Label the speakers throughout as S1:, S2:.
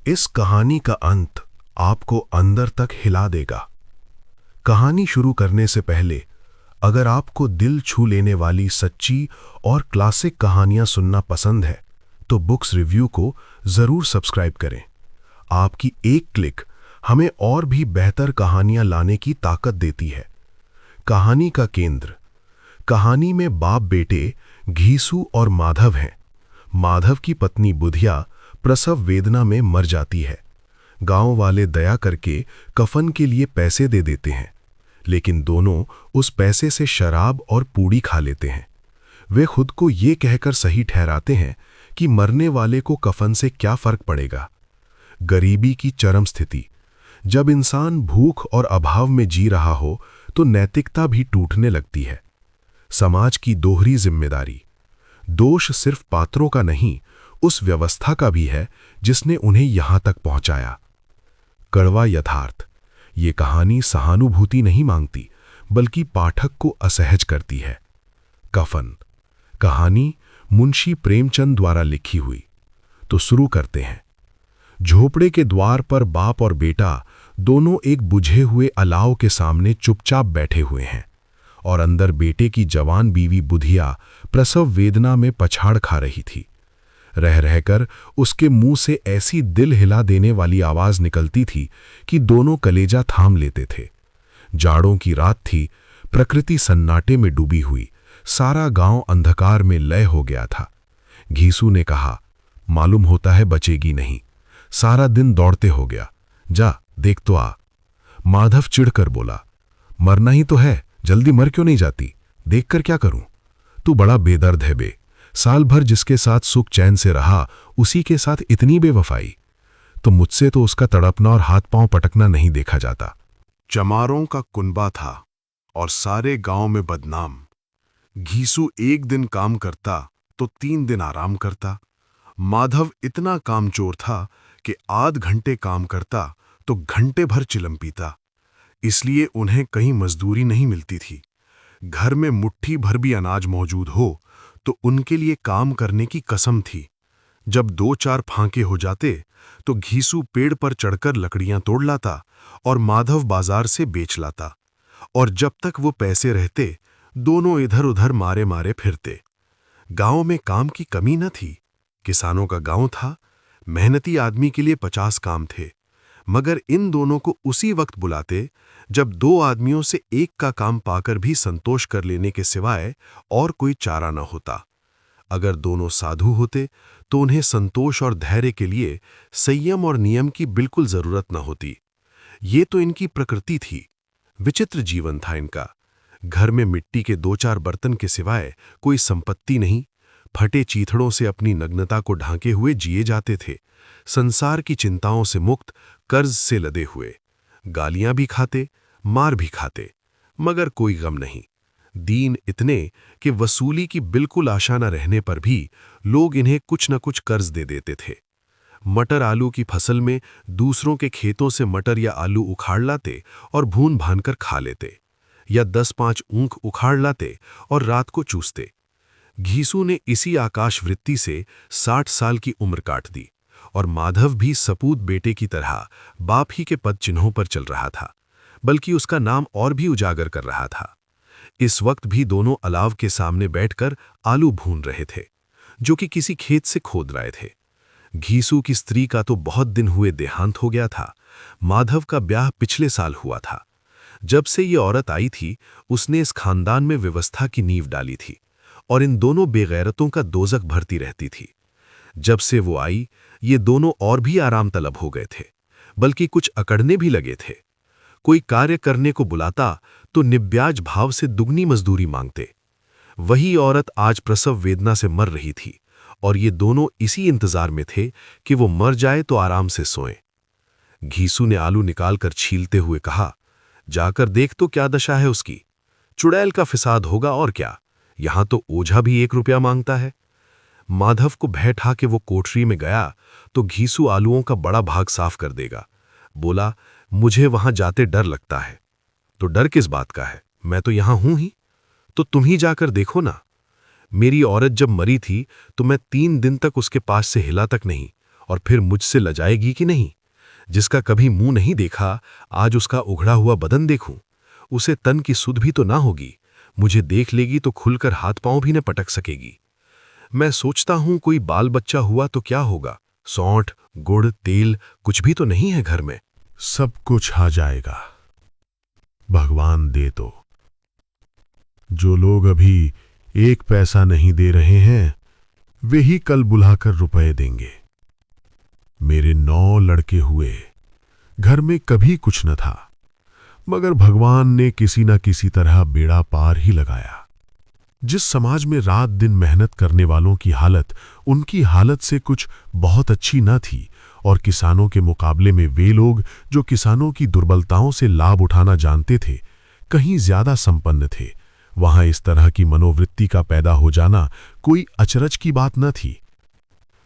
S1: इस कहानी का अंत आपको अंदर तक हिला देगा। कहानी शुरू करने से पहले अगर आपको दिल छू लेने वाली सच्ची और क्लासिक कहानियां सुनना पसंद है तो बुक्स रिव्यू को जरूर सब्सक्राइब करें। आपकी एक क्लिक हमें और भी बेहतर कहानियां लाने की ताकत देती है। कहानी का केंद्र। कहानी में बाप बेटे घीसू और माधव हैं। माधव की पत्नी बुधिया प्रसव वेदना में मर जाती है। गांव वाले दया करके कफन के लिए पैसे दे देते हैं, लेकिन दोनों उस पैसे से शराब और पूड़ी खा लेते हैं। वे खुद को ये कहकर सही ठहराते हैं कि मरने वाले को कफन से क्या फर्क पड़ेगा। गरीबी की चरम स्थिति। जब इंसान भूख और अभाव में जी रहा हो तो नैतिकता भी टूटने लगती है। समाज की दोहरी जिम्मेदारी। दोष सिर्फ पात्रों का नहीं, उस व्यवस्था का भी है जिसने उन्हें यहां तक पहुंचाया। कड़वा यथार्थ। ये कहानी सहानुभूति नहीं मांगती, बल्कि पाठक को असहज करती है। कफन। कहानी मुंशी प्रेमचंद द्वारा लिखी हुई। तो शुरू करते हैं। झोपड़े के द्वार पर बाप और बेटा दोनों एक बुझे हुए अलाव के सामने चुपचाप बैठे हुए हैं, और अंदर बेटे की जवान बीवी बुधिया प्रसव वेदना में पछाड़ खा रही थी। रह रहकर उसके मुंह से ऐसी दिल हिला देने वाली आवाज निकलती थी कि दोनों कलेजा थाम लेते थे। जाड़ों की रात थी, प्रकृति सन्नाटे में डूबी हुई, सारा गांव अंधकार में लय हो गया था। घीसू ने कहा, मालूम होता है बचेगी नहीं, सारा दिन दौड़ते हो गया, जा देख तो आ। माधव चिढ़कर बोला, मरना ही तो है, जल्दी मर क्यों नहीं जाती, देखकर क्या करूं। तू बड़ा बेदर्द है बे, साल भर जिसके साथ सुख चैन से रहा उसी के साथ इतनी बेवफाई। तो मुझसे तो उसका तड़पना और हाथ पांव पटकना नहीं देखा जाता। चमारों का कुनबा था और सारे गांव में बदनाम। घीसू एक दिन काम करता तो 3 दिन आराम करता। माधव इतना कामचोर था कि आध घंटे काम करता तो घंटे भर चिलम पीता। इसलिए उन्हें कहीं मजदूरी नहीं मिलती थी। घर में मुट्ठी भर भी अनाज मौजूद हो तो उनके लिए काम करने की कसम थी। जब 2-4 फांके हो जाते तो घीसू पेड़ पर चढ़कर लकड़ियां तोड़ लाता और माधव बाजार से बेच लाता, और जब तक वो पैसे रहते दोनों इधर उधर मारे मारे फिरते। गांव में काम की कमी न थी। किसानों का गांव था, मेहनती आदमी के लिए 50 काम थे, मगर इन दोनों को उसी वक्त बुलाते जब 2 आदमियों से एक का काम पाकर भी संतोष कर लेने के सिवाय और कोई चारा न होता। अगर दोनों साधु होते तो उन्हें संतोष और धैर्य के लिए संयम और नियम की बिल्कुल जरूरत न होती। ये तो इनकी प्रकृति थी। विचित्र जीवन था इनका। घर में मिट्टी के 2-4 बर्तन के सिवाय कोई संपत्ति नहीं। फटे चीथड़ों से अपनी नग्नता को ढांके हुए जिए जाते थे। संसार की चिंताओं से मुक्त, कर्ज से लदे हुए। गालियां भी खाते, मार भी खाते, मगर कोई गम नहीं। दीन इतने कि वसूली की बिल्कुल आशा न रहने पर भी लोग इन्हें कुछ न कुछ कर्ज दे देते थे। मटर आलू की फसल में दूसरों के खेतों से मटर या आलू उखाड़ लाते और भून भानकर खा लेते, या 10-5 ऊख उखाड़ लाते और रात को चूसते। घीसू ने इसी आकाश वृत्ति से 60 साल की उम्र काट दी, और माधव भी सपूत बेटे की तरह बाप ही के पद चिन्हों पर चल रहा था, बल्कि उसका नाम और भी उजागर कर रहा था। इस वक्त भी दोनों अलाव के सामने बैठकर आलू भून रहे थे, जो कि किसी खेत से खोद रहे थे। घीसू की स्त्री का तो बहुत दिन हुए देहांत हो गया था। माधव का ब्याह पिछले साल हुआ था। जब से ये औरत आई थी उसने इस खानदान में व्यवस्था की नींव डाली थी, और इन दोनों बेगैरतों का दोजख भरती रहती थी। जब से वो आई ये दोनों और भी आराम तलब हो गए थे, बल्कि कुछ अकड़ने भी लगे थे। कोई कार्य करने को बुलाता तो निब्याज भाव से दुगनी मजदूरी मांगते। वही औरत आज प्रसव वेदना से मर रही थी, और ये दोनों इसी इंतजार में थे कि वो मर जाए तो आराम से सोएं। घीसू ने आलू निकालकर छीलते हुए कहा, जाकर देख तो क्या दशा है उसकी। चुड़ैल का फिसाद होगा और क्या, यहां तो ओझा भी 1 रुपया मांगता है। माधव को बैठा के वो कोठरी में गया तो घीसू आलूओं का बड़ा भाग साफ कर देगा। बोला, मुझे वहां जाते डर लगता है। तो डर किस बात का है, मैं तो यहां हूं ही। तो तुम ही जाकर देखो ना। मेरी औरत जब मरी थी तो मैं 3 दिन तक उसके पास से हिला तक नहीं,
S2: और फिर मुझसे लजाएगी कि नहीं? जिसका कभी मुंह नहीं देखा, आज उसका उघड़ा हुआ बदन देखूं। उसे तन की सुध भी तो ना होगी। मुझे देख लेगी तो खुलकर हाथ पांव भी न पटक सकेगी। मैं सोचता हूं कोई बाल बच्चा हुआ तो क्या होगा। सौंठ, गुड़, तेल कुछ भी तो नहीं है घर में।
S1: सब कुछ आ जाएगा, भगवान दे तो। जो लोग अभी 1 पैसा नहीं दे रहे हैं, वे ही कल बुलाकर रुपए देंगे। मेरे 9 लड़के हुए, घर में कभी कुछ न था, मगर भगवान ने किसी न किसी तरह बेड़ा पार ही लगाया। जिस समाज में रात दिन मेहनत करने वालों की हालत उनकी हालत से कुछ बहुत अच्छी न थी, और किसानों के मुकाबले में वे लोग जो किसानों की दुर्बलताओं से लाभ उठाना जानते थे, कहीं ज्यादा संपन्न थे, वहां इस तरह की मनोवृत्ति का पैदा हो जाना कोई अचरज की बात न थी।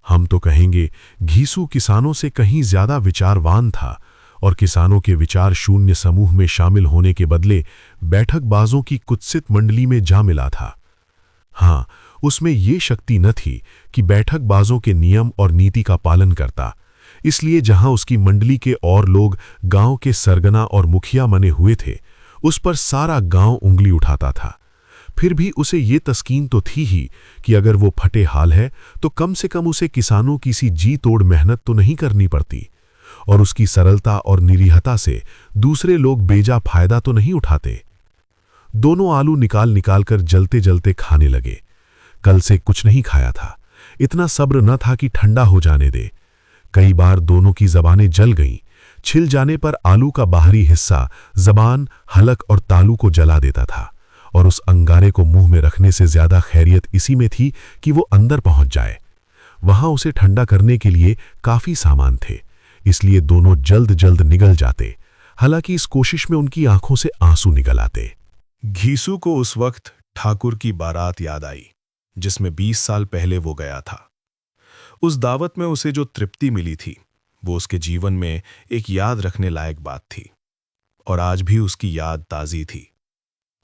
S1: हम तो कहेंगे घीसू किसानों से कहीं ज्यादा विचारवान था, और किसानों के विचार शून्य समूह में शामिल होने के बदले बैठकबाजों की कुत्सित मंडली में जा मिला था। हाँ, उसमें ये शक्ति न थी कि बैठकबाजों के नियम और नीति का पालन करता, इसलिए जहां उसकी मंडली के और लोग गांव के सरगना और मुखिया बने हुए थे, उस पर सारा गांव उंगली उठाता था। फिर भी उसे ये तस्कीन तो थी ही कि अगर वो फटे हाल है तो कम से कम उसे किसानों की सी जी तोड़ मेहनत तो नहीं करनी पड़ती, और उसकी सरलता और निरीहता से दूसरे लोग बेजा फायदा तो नहीं उठाते। दोनों आलू निकाल निकाल कर जलते जलते खाने लगे। कल से कुछ नहीं खाया था, इतना सब्र न था कि ठंडा हो जाने दे। कई बार दोनों की जबानें जल गईं। छिल जाने पर आलू का बाहरी हिस्सा जबान, हलक और तालू को जला देता था, और उस अंगारे को मुंह में रखने से ज्यादा खैरियत इसी में थी कि वो अंदर पहुंच जाए। वहां उसे ठंडा करने के लिए काफी सामान थे, इसलिए दोनों जल्द जल्द निगल जाते। हालांकि इस कोशिश में उनकी आंखों से आंसू निकल आते।
S2: घीसू को उस वक्त ठाकुर की बारात याद आई, जिसमें 20 साल पहले वो गया था। उस दावत में उसे जो तृप्ति मिली थी, वो उसके जीवन में एक याद रखने लायक बात थी, और आज भी उसकी याद ताजी थी।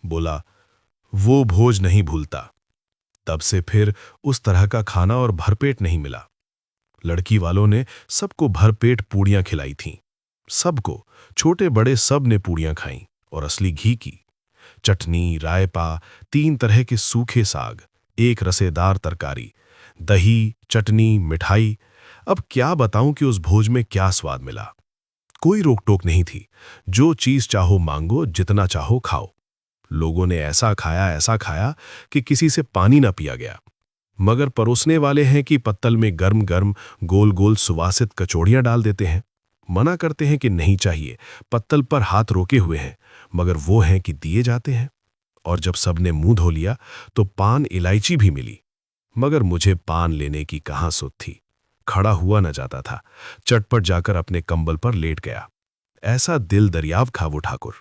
S2: बोला, वो भोज नहीं भूलता। तब से फिर उस तरह का खाना और भरपेट नहीं मिला। लड़की वालों ने सबको भरपेट पूड़ियां खिलाई थीं। सबको, छोटे बड़े सब ने पूड़ियां खाईं, और असली घी की। चटनी, रायपा, 3 तरह के सूखे साग, एक रसेदार तरकारी, दही, चटनी, मिठाई। अब क्या बताऊं कि उस भोज में क्या स्वाद मिला। कोई रोक टोक नहीं थी। जो चीज चाहो मांगो, जितना चाहो खाओ। लोगों ने ऐसा खाया कि किसी से पानी ना पिया गया। मगर परोसने वाले हैं कि पत्तल में गर्म गर्म गोल गोल सुवासित कचौड़ियां डाल देते हैं। मना करते हैं कि नहीं चाहिए, पत्तल पर हाथ रोके हुए हैं, मगर वो हैं कि दिए जाते हैं। और जब सबने मुंह धो लिया तो पान इलायची भी मिली, मगर मुझे पान लेने की कहां सुध थी। खड़ा हुआ न जाता था। चटपट जाकर अपने कंबल पर लेट गया। ऐसा दिल दरियाव खा वो ठाकुर।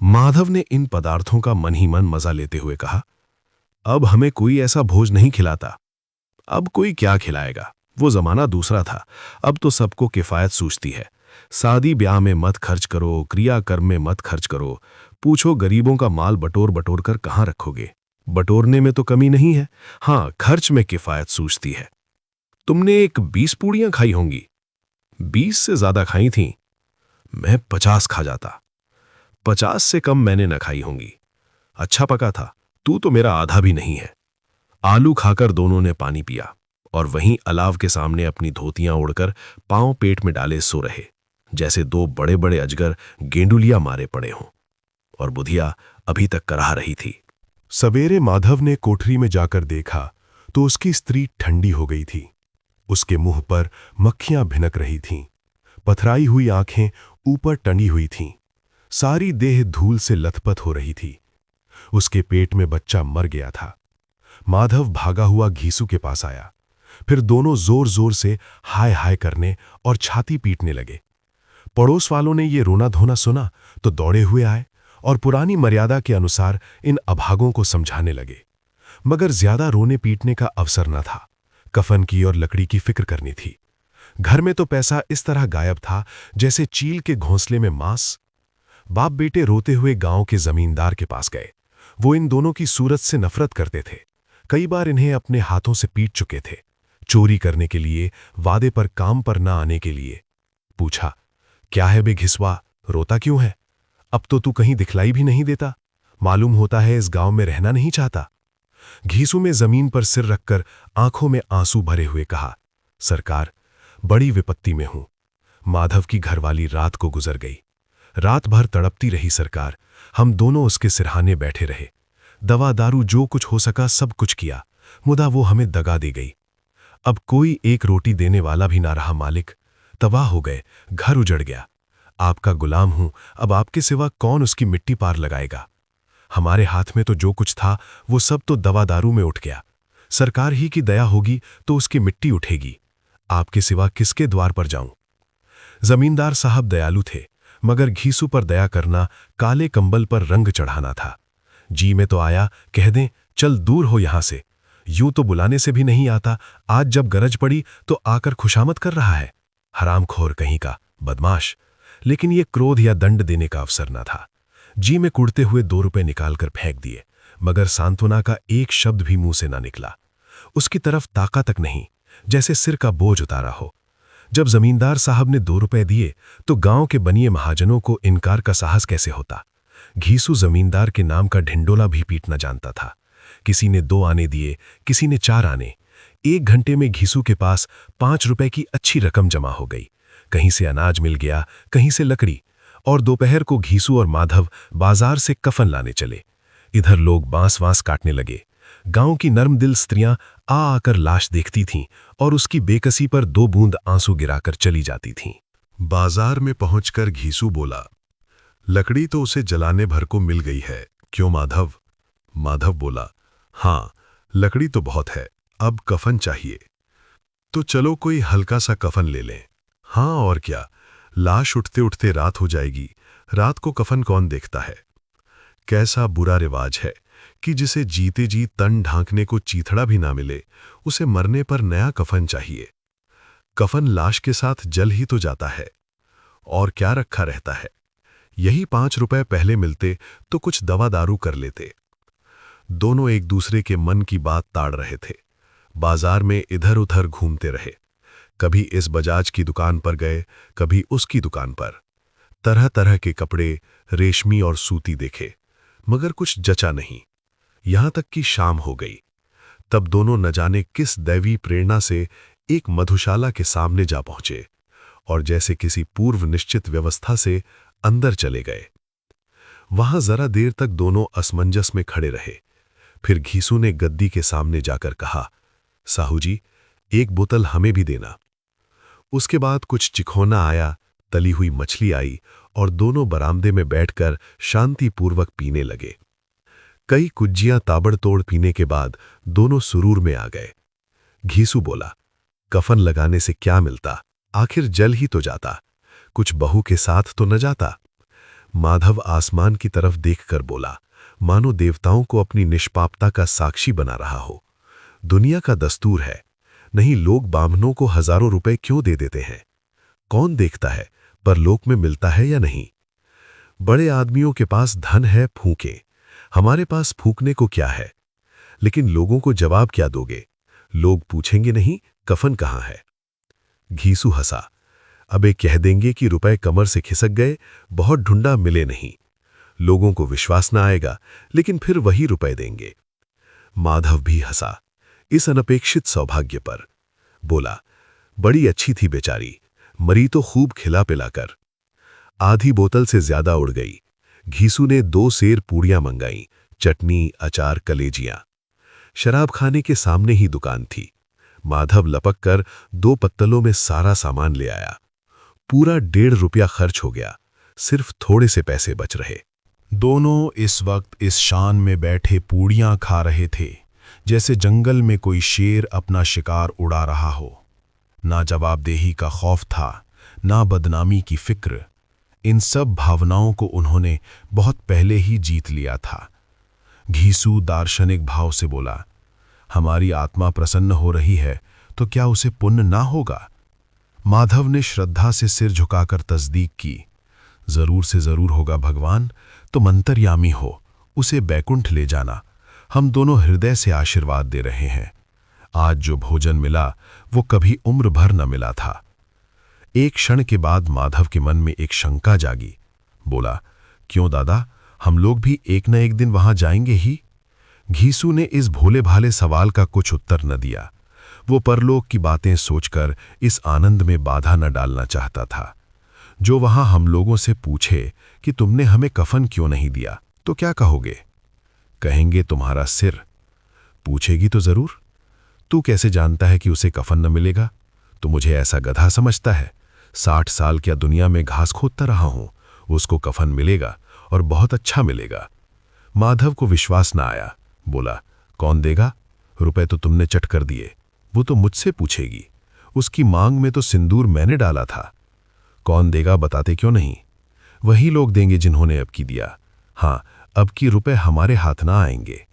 S2: माधव ने इन पदार्थों का मन ही मन मजा लेते हुए कहा, अब हमें कोई ऐसा भोज नहीं खिलाता। अब कोई क्या खिलाएगा, वो जमाना दूसरा था। अब तो सबको किफायत सूझती है। शादी ब्याह में मत खर्च करो, क्रियाकर्म में मत खर्च करो। पूछो गरीबों का माल बटोर बटोर कर कहां रखोगे। बटोरने में तो कमी नहीं है, हां खर्च में किफायत सूझती है। तुमने एक 20 पूड़ियां खाई होंगी। 20 से ज्यादा खाई थीं। मैं 50 खा जाता। 50 से कम मैंने न खाई होंगी। अच्छा पका था, तू तो मेरा आधा भी नहीं है। आलू खाकर दोनों ने पानी पिया, और वहीं अलाव के सामने अपनी धोतियां ओढ़कर पांव पेट में डाले सो रहे, जैसे 2 बड़े बड़े अजगर गेंडुलिया मारे पड़े हों। और बुधिया अभी तक कराह रही थी।
S1: सवेरे माधव ने कोठरी में जाकर देखा तो उसकी स्त्री ठंडी हो गई थी। उसके मुंह पर मक्खियां भिनक रही थीं। पथराई हुई आंखें ऊपर टंगी हुई थीं। सारी देह धूल से लथपथ हो रही थी। उसके पेट में बच्चा मर गया था। माधव भागा हुआ घीसू के पास आया। फिर दोनों जोर जोर से हाय हाय करने और छाती पीटने लगे। पड़ोस वालों ने ये रोना धोना सुना तो दौड़े हुए आए और पुरानी मर्यादा के अनुसार इन अभागों को समझाने लगे। मगर ज्यादा रोने पीटने का अवसर न था। कफन की और लकड़ी की फिक्र करनी थी। घर में तो पैसा इस तरह गायब था जैसे चील के घोंसले में मांस। बाप बेटे रोते हुए गांव के जमींदार के पास गए। वो इन दोनों की सूरत से नफरत करते थे। कई बार इन्हें अपने हाथों से पीट चुके थे। चोरी करने के लिए, वादे पर काम पर ना आने के लिए। पूछा, क्या है बे घिसवा, रोता क्यों है? अब तो तू कहीं दिखलाई भी नहीं देता, मालूम होता है इस गांव में रहना नहीं चाहता। घीसू में जमीन पर सिर रखकर आंखों में आंसू भरे हुए कहा, सरकार, बड़ी विपत्ति में हूं। माधव की घरवाली रात को गुजर गई। रात भर तड़पती रही सरकार। हम दोनों उसके सिरहाने बैठे रहे। दवा दारू जो कुछ हो सका सब कुछ किया, मुदा वो हमें दगा दे गई। अब कोई एक रोटी देने वाला भी ना रहा मालिक। तबाह हो गए, घर उजड़ गया। आपका गुलाम हूं, अब आपके सिवा कौन उसकी मिट्टी पार लगाएगा? हमारे हाथ में तो जो कुछ था वो सब तो दवा दारू में उठ गया। सरकार ही की दया होगी तो उसकी मिट्टी उठेगी। आपके सिवा किसके द्वार पर जाऊं? जमींदार साहब दयालु थे, मगर घीसू पर दया करना काले कंबल पर रंग चढ़ाना था। जी में तो आया, कह दें चल दूर हो यहां से। यूं तो बुलाने से भी नहीं आता, आज जब गरज पड़ी तो आकर खुशामद कर रहा है। हरामखोर कहीं का, बदमाश। लेकिन ये क्रोध या दंड देने का अवसर न था। जी में कुड़ते हुए 2 रुपए निकालकर फेंक दिए, मगर सांत्वना का एक शब्द भी मुंह से ना निकला। उसकी तरफ ताका तक नहीं, जैसे सिर का बोझ उतारा हो। जब जमींदार साहब ने 2 रुपए दिए तो गांव के बनिए महाजनों को इनकार का साहस कैसे होता। घीसू जमींदार के नाम का ढिंडोला भी पीटना जानता था। किसी ने 2 आने दिए, किसी ने 4 आने। 1 घंटे में घीसू के पास 5 रुपए की अच्छी रकम जमा हो गई। कहीं से अनाज मिल गया, कहीं से लकड़ी। और दोपहर को घीसू और माधव बाजार से कफन लाने चले। इधर लोग बांस वांस काटने लगे। गांव की नर्म दिल स्त्रियां आ आकर लाश देखती थीं और उसकी बेकसी पर 2 बूंद आंसू गिराकर चली जाती थीं।
S2: बाजार में पहुंचकर घीसू बोला, लकड़ी तो उसे जलाने भर को मिल गई है, क्यों माधव? माधव बोला, हाँ, लकड़ी तो बहुत है, अब कफन चाहिए। तो चलो कोई हल्का सा कफन ले लें। हाँ और क्या, लाश उठते उठते रात हो जाएगी, रात को कफन कौन देखता है? कैसा बुरा रिवाज है कि जिसे जीते जी तन ढांकने को चीथड़ा भी ना मिले, उसे मरने पर नया कफन चाहिए। कफन लाश के साथ जल ही तो जाता है, और क्या रखा रहता है। यही 5 रुपए पहले मिलते तो कुछ दवा दारू कर लेते। दोनों एक दूसरे के मन की बात ताड़ रहे थे। बाजार में इधर उधर घूमते रहे। कभी इस बजाज की दुकान पर गए, कभी उसकी दुकान पर। तरह तरह के कपड़े, रेशमी और सूती देखे, मगर कुछ जचा नहीं। यहां तक कि शाम हो गई। तब दोनों न जाने किस दैवी प्रेरणा से एक मधुशाला के सामने जा पहुंचे और जैसे किसी पूर्व निश्चित व्यवस्था से अंदर चले गए। वहां जरा देर तक दोनों असमंजस में खड़े रहे। फिर घीसू ने गद्दी के सामने जाकर कहा, साहू जी, एक बोतल हमें भी देना। उसके बाद कुछ चिखोना आया, तली हुई मछली आई और दोनों बरामदे में बैठकर शांतिपूर्वक पीने लगे। कई कुज्जियां ताबड़तोड़ पीने के बाद दोनों सुरूर में आ गए। घीसू बोला, कफन लगाने से क्या मिलता, आखिर जल ही तो जाता, कुछ बहू के साथ तो न जाता। माधव आसमान की तरफ देखकर बोला, मानो देवताओं को अपनी निष्पापता का साक्षी बना रहा हो। दुनिया का दस्तूर है, नहीं लोग बामनों को हजारों रुपए क्यों दे देते हैं? कौन देखता है पर लोक में मिलता है या नहीं? बड़े आदमियों के पास धन है, फूंके। हमारे पास फूंकने को क्या है? लेकिन लोगों को जवाब क्या दोगे? लोग पूछेंगे नहीं कफन कहां है? घीसू हंसा, अबे कह देंगे कि रुपए कमर से खिसक गए, बहुत ढूंढा मिले नहीं। लोगों को विश्वास ना आएगा, लेकिन फिर वही रुपए देंगे। माधव भी हंसा इस अनपेक्षित सौभाग्य पर। बोला, बड़ी अच्छी थी बेचारी, मरी तो खूब खिला पिलाकर। आधी बोतल से ज्यादा उड़ गई। घीसू ने 2 सेर पूड़ियां मंगाई, चटनी, अचार, कलेजियां। शराब खाने के सामने ही दुकान थी। माधव लपक कर 2 पत्तलों में सारा सामान ले आया। पूरा 1.5 रुपया खर्च हो गया, सिर्फ थोड़े से पैसे बच रहे। दोनों इस वक्त इस शान में बैठे पूड़ियां खा रहे थे जैसे जंगल में कोई शेर अपना शिकार उड़ा रहा हो। ना जवाबदेही का खौफ था, ना बदनामी की फिक्र। इन सब भावनाओं को उन्होंने बहुत पहले ही जीत लिया था। घीसू दार्शनिक भाव से बोला, हमारी आत्मा प्रसन्न हो रही है तो क्या उसे पुण्य ना होगा? माधव ने श्रद्धा से सिर झुकाकर तस्दीक की, जरूर से जरूर होगा भगवान, तुम अंतर्यामी हो, उसे बैकुंठ ले जाना। हम दोनों हृदय से आशीर्वाद दे रहे हैं।
S1: आज जो भोजन मिला वो कभी उम्र भर न मिला था। एक क्षण के बाद माधव के मन में एक शंका जागी। बोला, क्यों दादा, हम लोग भी एक न एक दिन वहां जाएंगे ही। घीसू ने इस भोले भाले सवाल का कुछ उत्तर न दिया। वो परलोक की बातें सोचकर इस आनंद में बाधा न डालना चाहता था। जो वहां हम लोगों से पूछे कि तुमने हमें कफन क्यों नहीं दिया, तो क्या कहोगे? कहेंगे तुम्हारा सिर। पूछेगी तो जरूर, तू कैसे जानता है कि उसे कफन न मिलेगा? तो मुझे ऐसा गधा समझता है? 60 साल क्या दुनिया में घास खोदता रहा हूं, उसको कफन मिलेगा और बहुत अच्छा मिलेगा। माधव को विश्वास न आया। बोला, कौन देगा? रुपए तो तुमने चट कर दिए, वो तो मुझसे पूछेगी। उसकी मांग में तो सिंदूर मैंने डाला था। कौन देगा बताते क्यों नहीं? वही लोग देंगे जिन्होंने अब की दिया। हाँ, अब की रुपए हमारे हाथ ना आएंगे।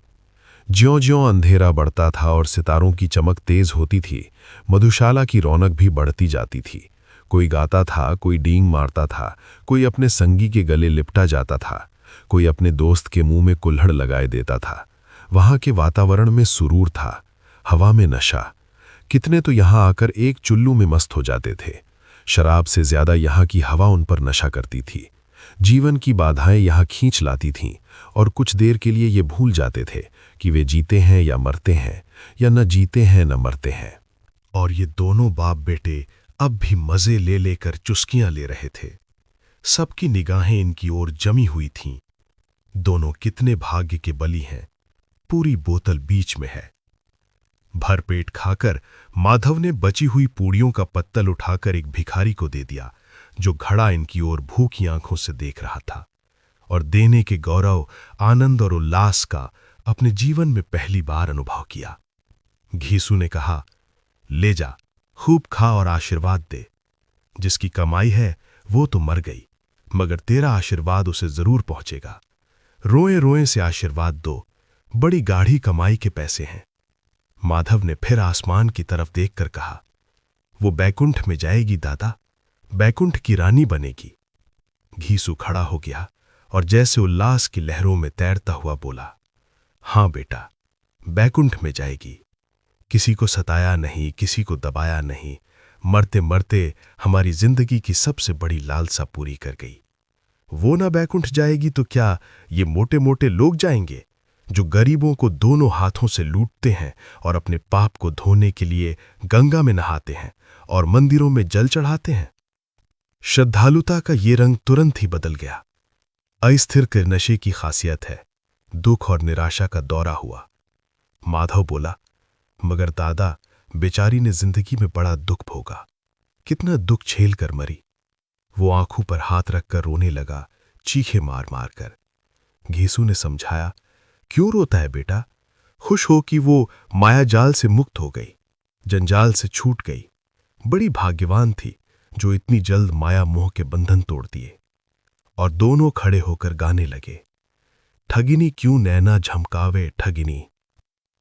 S1: ज्यों-ज्यों अंधेरा बढ़ता था और सितारों की चमक तेज होती थी, मधुशाला की रौनक भी बढ़ती जाती थी। कोई गाता था, कोई डींग मारता था, कोई अपने संगी के गले लिपटा जाता था, कोई अपने दोस्त के मुंह में कुल्हड़ लगाए देता था। वहां के वातावरण में सुरूर था, हवा में नशा। कितने तो यहां आकर एक चुल्लू में मस्त हो जाते थे। शराब से ज्यादा यहां की हवा उन पर नशा करती थी। जीवन की बाधाएं यहां खींच लाती थीं और कुछ देर के लिए ये भूल जाते थे कि वे जीते हैं या मरते हैं, या न जीते हैं न मरते हैं। और ये दोनों बाप बेटे अब भी मजे ले लेकर चुस्कियां ले रहे थे। सबकी निगाहें इनकी ओर जमी हुई थीं। दोनों कितने भाग्य के बली हैं। पूरी बोतल बीच में है। भरपेट खाकर माधव ने बची हुई पूड़ियों का पत्तल उठाकर एक भिखारी को दे दिया, जो खड़ा इनकी ओर भूखी आंखों से देख रहा था और देने के गौरव, आनंद और उल्लास का अपने जीवन में पहली बार अनुभव किया। घीसू ने कहा, ले जा, खूब खा और आशीर्वाद दे। जिसकी कमाई है वो तो मर गई, मगर तेरा आशीर्वाद उसे जरूर पहुंचेगा। रोए रोए से आशीर्वाद दो, बड़ी गाढ़ी कमाई के पैसे हैं। माधव ने फिर आसमान की तरफ देखकर कहा, वो बैकुंठ में जाएगी दादा, बैकुंठ की रानी बनेगी। घीसू खड़ा हो गया और जैसे उल्लास की लहरों में तैरता हुआ बोला, हां बेटा, बैकुंठ में जाएगी। किसी को सताया नहीं, किसी को दबाया नहीं, मरते मरते हमारी जिंदगी की सबसे बड़ी लालसा पूरी कर गई। वो ना बैकुंठ जाएगी तो क्या ये मोटे मोटे लोग जाएंगे, जो गरीबों को दोनों हाथों से लूटते हैं और अपने पाप को धोने के लिए गंगा में नहाते हैं और मंदिरों में जल चढ़ाते हैं। श्रद्धालुता का ये रंग तुरंत ही बदल गया। अस्थिर के नशे की खासियत है। दुख और निराशा का दौरा हुआ। माधव बोला, मगर दादा, बेचारी ने जिंदगी में बड़ा दुख भोगा, कितना दुख झेल कर मरी। वो आंखों पर हाथ रखकर रोने लगा, चीखे मार मार कर। घीसू ने समझाया, क्यों रोता है बेटा? खुश हो कि वो मायाजाल से मुक्त हो गई, जंजाल से छूट गई। बड़ी भाग्यवान थी जो इतनी जल्द माया मोह के बंधन तोड़ दिए। और दोनों खड़े होकर गाने लगे, ठगिनी क्यों नैना झमकावे ठगिनी।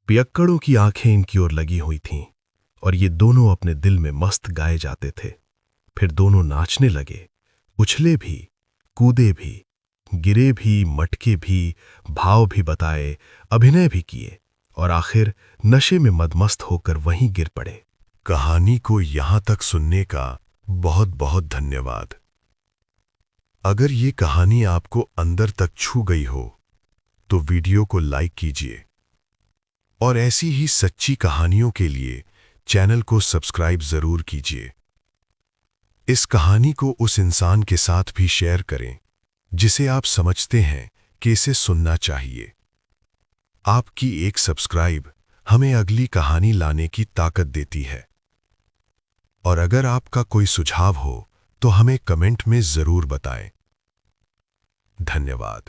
S1: पियक्कड़ों की आंखें इनकी ओर लगी हुई थीं और ये दोनों अपने दिल में मस्त गाए जाते थे। फिर दोनों नाचने लगे, उछले भी, कूदे भी, गिरे भी, मटके भी, भाव भी बताए, अभिनय भी किए और आखिर नशे में मदमस्त होकर वहीं गिर पड़े। कहानी को यहां तक सुनने का बहुत बहुत धन्यवाद। अगर ये कहानी आपको अंदर तक छू गई हो तो वीडियो को लाइक कीजिए और ऐसी ही सच्ची कहानियों के लिए चैनल को सब्सक्राइब जरूर कीजिए। इस कहानी को उस इंसान के साथ भी शेयर करें जिसे आप समझते हैं कि इसे सुनना चाहिए। आपकी एक सब्सक्राइब हमें अगली कहानी लाने की ताकत देती है। और अगर आपका कोई सुझाव हो तो हमें कमेंट में जरूर बताएं। धन्यवाद।